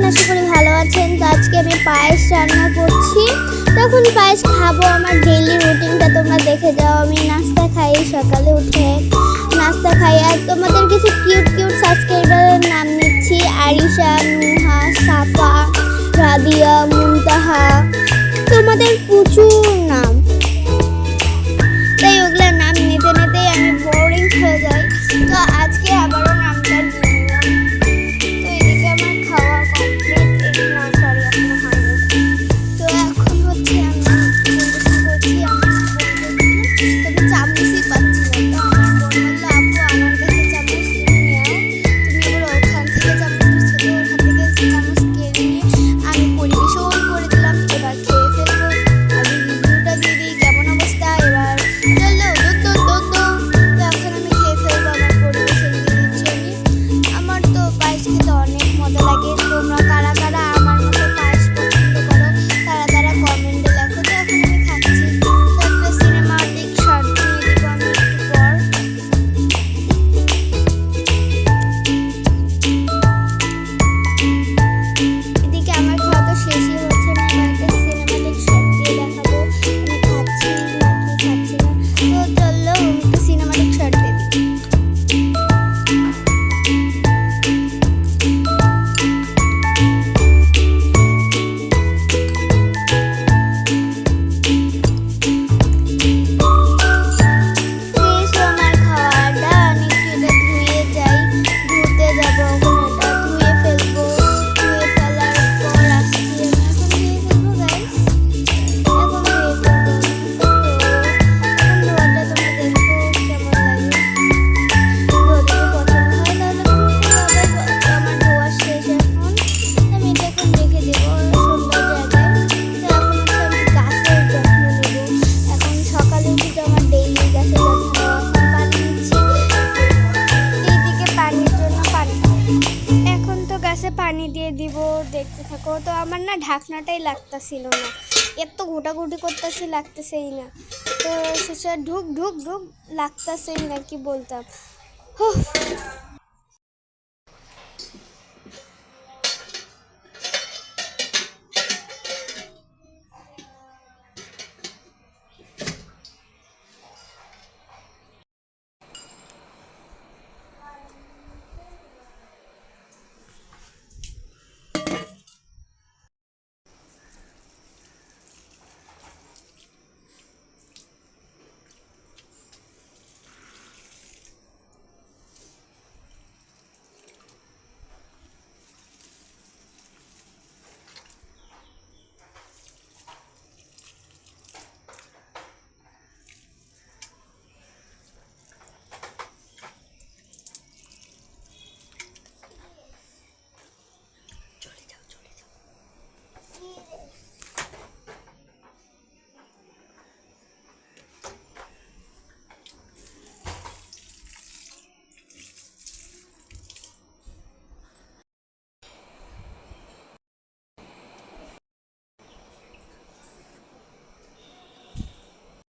আশা করি ভালো আছেন। তো আজকে আমি পায়েস রান্না করছি। তখন পায়েস খাবো, আমার ডেইলি রুটিনটা তোমরা দেখে যাও। আমি নাস্তা খাই, সকালে উঠে নাস্তা খাই। আর তোমাদের কিছু কিউট কিউট সাবস্ক্রাইবারের নাম নিচ্ছি: আরিশা, নুহা, সাফা, রাদিয়া, মুনতাহা। তোমাদের প্রচুর নাম, তাই ওগুলার নাম নিতে নিতেই আমি বোরিং হয়ে যাই। তো আজকে আবারও নামটা দিয়ে নিলাম। তো এদিকে আমার খাওয়া কমপ্লিট, না সরি এখনো হয়নি। তো এখন হচ্ছে আমি করছি, তবে চামচই পাচ্ছি না। তো আমার বোন বললো, আপু আমার কাছে চামচ নিয়ে আও। তুমি এবার ওখান থেকে চামচ নিচ্ছে, ওর হাত থেকে চামচ কেড়ে নিয়ে আমি পরিবেশন করে দিলাম। এবার খেয়ে ফেলবো। আমি রিভিউটা দিয়ে দিই কেমন অবস্থা। এবার চলো তো এখন আমি খেয়ে ফেলবো। আমার পরিবেশন দিয়ে দিচ্ছি আমি। আমার তো পায়েস খেতে অনেক মজা লাগে। তোমরা কারা কারা আমার মতো পায়েস পছন্দ করো তারা তারা কমেন্টে লেখো। তো এখন আমি খাচ্ছি। তো একটা সিনেমাটিক শট নিয়ে দিব আমি একটু পর। এদিকে আমার খাওয়া তো শেষই হচ্ছে না, এবার একটা সিনেমাটিক শট দিয়ে দেখাবো আমি খাচ্ছি নাকি খাচ্ছি না। তো চলো একটু সিনেমাটিক শট দিয়ে দিই। শেষ আমার খাওয়াটা, আমি একটু এটা ধুয়ে যাই, ধুতে যাবো। এখন এটা ধুয়ে ফেলবো। ধুয়ে ফেলার পর আসছি আমি, এখন ধুয়ে ফেলবো গাইস, এখন ধুয়ে ফেলবো। তো এখন ধোয়াটা তোমরা দেখো কেমন লাগে। যদি পছন্দ হয় তাহলে তোমরা আবার আমার ধোয়া শেষ। এখন আমি এটা এখন রেখে দেবো সুন্দর জায়গায়। তো এখন হচ্ছে আমি গাছের যত্ন নেব। এখন সকালে উঠে তো আমার ডেইলি গাছের যত্ন নেওয়া। এখন পানি দিচ্ছি, এইদিকে পানির জন্য পানি। এখন তো গাছে পানি দিয়ে দিব, দেখতে থাকো। তো আমার না ঢাকনাটাই লাগতাছিল না, এত ঘোটাঘুটি করতেছি, লাগতেছেই না। তো শেষে ঢুক ঢুক ঢুক লাগতেছেই না, কি বলতাম। হুহ।